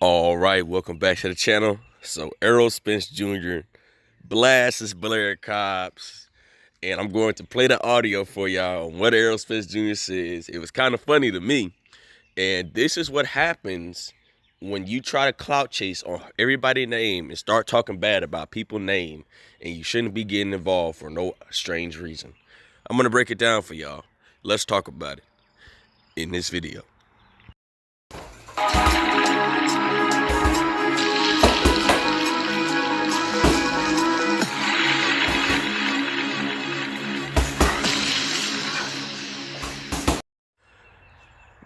All right, welcome back to the channel. So Errol, Spence Jr., blasts Blair Cobbs, and I'm going to play the audio for y'all on what Errol Spence Jr. says. It was kind of funny to me, and this is what happens when you try to clout chase on everybody's name and start talking bad about people's name, and you shouldn't be getting involved for no strange reason. I'm going to break it down for y'all. Let's talk about it in this video.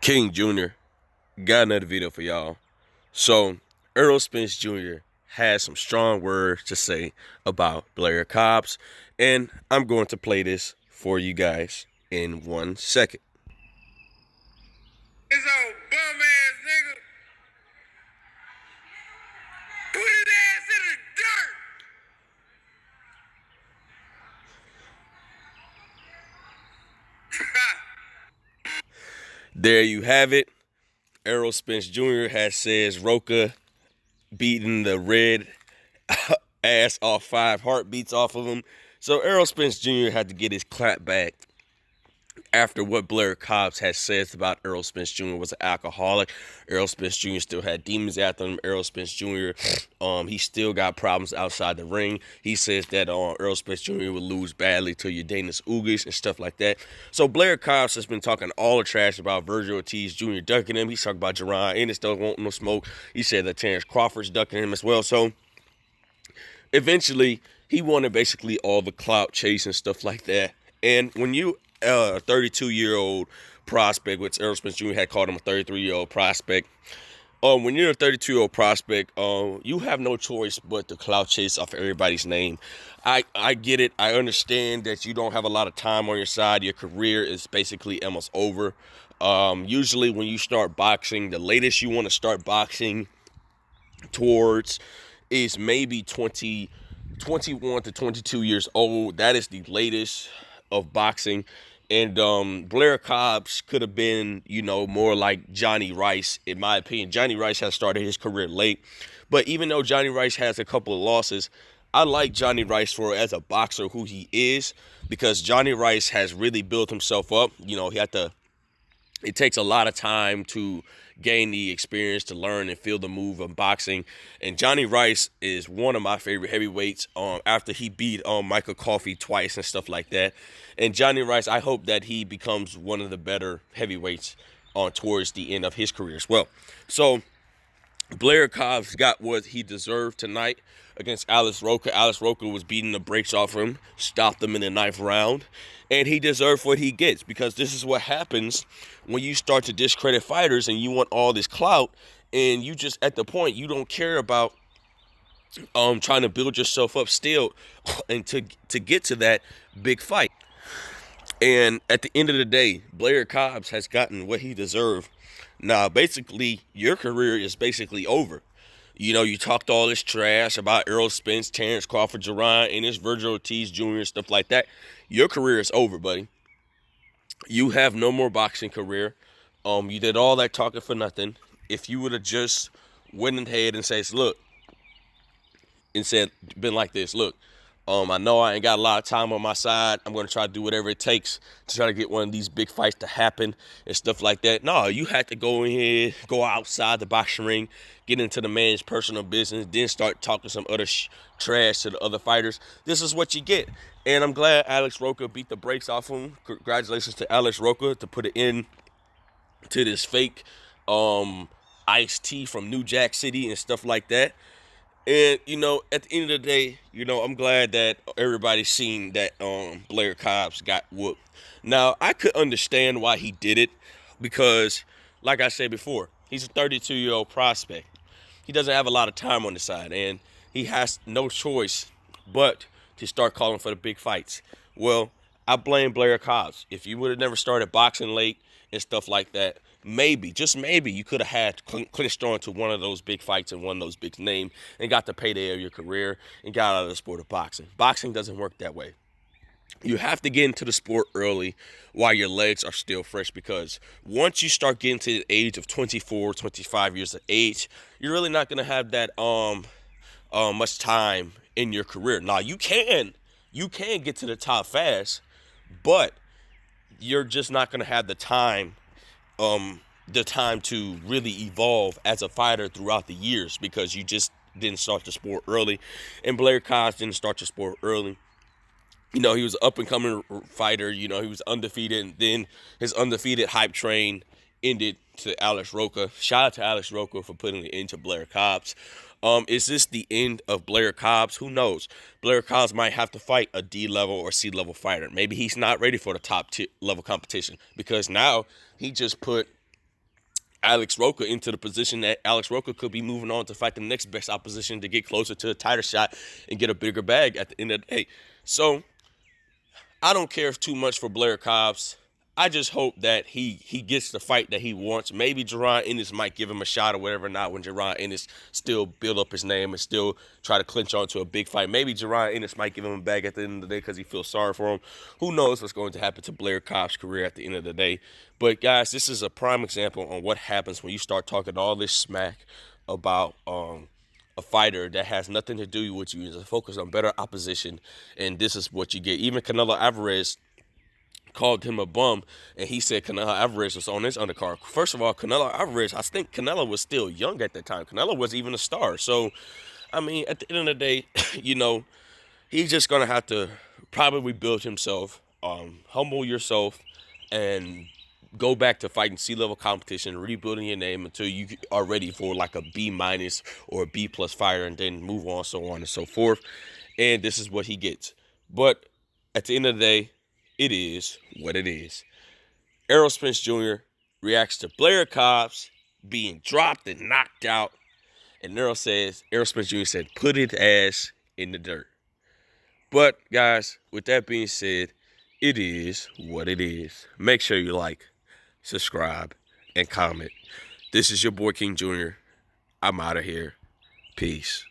King Jr. got another video for y'all. So Errol Spence Jr. has some strong words to say about Blair Cobbs, and I'm going to play this for you guys in 1 second. This old bum ass nigga put his ass in the dirt. There you have it. Errol Spence Jr. has says Roka beating the red ass off 5 heartbeats off of him. So Errol Spence Jr. had to get his clap back after what Blair Cobbs has said about Errol Spence Jr. was an alcoholic. Errol Spence Jr. still had demons after him. Errol Spence Jr. He still got problems outside the ring. He says that Errol Spence Jr. would lose badly to Uranus Ugas and stuff like that. So Blair Cobbs has been talking all the trash about Virgil Ortiz Jr. ducking him. He's talking about Jerron Ennis still wanting no smoke. He said that Terrence Crawford's ducking him as well. So eventually he wanted basically all the clout chase and stuff like that. And when you a 32-year-old prospect, which Errol Spence Jr. had called him a 33-year-old prospect. When you're a 32-year-old prospect, you have no choice but to clout chase off everybody's name. I get it. I understand that you don't have a lot of time on your side. Your career is basically almost over. Usually when you start boxing, the latest you want to start boxing towards is maybe 21 to 22 years old. That is the latest of boxing. And Blair Cobbs could have been, more like Johnny Rice, in my opinion. Johnny Rice has started his career late. But even though Johnny Rice has a couple of losses, I like Johnny Rice for as a boxer who he is, because Johnny Rice has really built himself up. It takes a lot of time to gain the experience, to learn and feel the move of boxing. And Johnny Rice is one of my favorite heavyweights after he beat Michael Coffey twice and stuff like that. And Johnny Rice, I hope that he becomes one of the better heavyweights towards the end of his career as well. So Blair Cobbs got what he deserved tonight against Alex Roka. Alex Roka was beating the brakes off him, stopped him in the 9th round, and he deserved what he gets, because this is what happens when you start to discredit fighters and you want all this clout, and you just at the point you don't care about trying to build yourself up still and to get to that big fight. And at the end of the day, Blair Cobbs has gotten what he deserved. Now, basically, your career is basically over. You talked all this trash about Errol Spence, Terrence Crawford, Jerron Ennis, Virgil Ortiz Jr., stuff like that. Your career is over, buddy. You have no more boxing career. You did all that talking for nothing. If you would have just went ahead and been like this, look, I know I ain't got a lot of time on my side. I'm going to try to do whatever it takes to try to get one of these big fights to happen and stuff like that. No, you had to go in here, go outside the boxing ring, get into the man's personal business, then start talking some other trash to the other fighters. This is what you get. And I'm glad Alex Roka beat the brakes off him. Congratulations to Alex Roka to put it in to this fake iced tea from New Jack City and stuff like that. And, at the end of the day, I'm glad that everybody's seen that Blair Cobbs got whooped. Now, I could understand why he did it, because, like I said before, he's a 32-year-old prospect. He doesn't have a lot of time on the side, and he has no choice but to start calling for the big fights. Well, I blame Blair Cobbs. If you would have never started boxing late and stuff like that, maybe, just maybe, you could have had clinched on to one of those big fights and won those big names and got the payday of your career and got out of the sport of boxing. Boxing doesn't work that way. You have to get into the sport early while your legs are still fresh, because once you start getting to the age of 24, 25 years of age, you're really not going to have that much time in your career. Now you can get to the top fast, but you're just not going to have the time to really evolve as a fighter throughout the years, because you just didn't start the sport early. And Blair Cobbs didn't start the sport early. He was an up-and-coming fighter. He was undefeated, and then his undefeated hype train ended to Alex Roca. Shout out to Alex Roca for putting it into Blair Cobbs. Is this the end of Blair Cobbs? Who knows? Blair Cobbs might have to fight a D-level or C-level fighter. Maybe he's not ready for the top level competition, because now he just put Alex Roca into the position that Alex Roca could be moving on to fight the next best opposition to get closer to a tighter shot and get a bigger bag at the end of the day. So I don't care too much for Blair Cobbs. I just hope that he gets the fight that he wants. Maybe Jerron Ennis might give him a shot or whatever not, when Jerron Ennis still build up his name and still try to clinch on to a big fight. Maybe Jerron Ennis might give him a bag at the end of the day because he feels sorry for him. Who knows what's going to happen to Blair Cobbs' career at the end of the day. But, guys, this is a prime example on what happens when you start talking all this smack about a fighter that has nothing to do with you. It's a focus on better opposition, and this is what you get. Even Canelo Alvarez called him a bum, and he said Canelo Alvarez was on his undercard. First of all, Canelo Alvarez, I think Canelo was still young at that time. Canelo wasn't even a star. So, I mean, at the end of the day, he's just going to have to probably build himself, humble yourself, and go back to fighting C-level competition, rebuilding your name until you are ready for like a B- or a B+ fighter, and then move on, so on and so forth. And this is what he gets. But at the end of the day, it is what it is. Errol Spence Jr. reacts to Blair Cobbs being dropped and knocked out. And Errol Spence Jr. said, put his ass in the dirt. But, guys, with that being said, it is what it is. Make sure you like, subscribe, and comment. This is your boy King Jr. I'm out of here. Peace.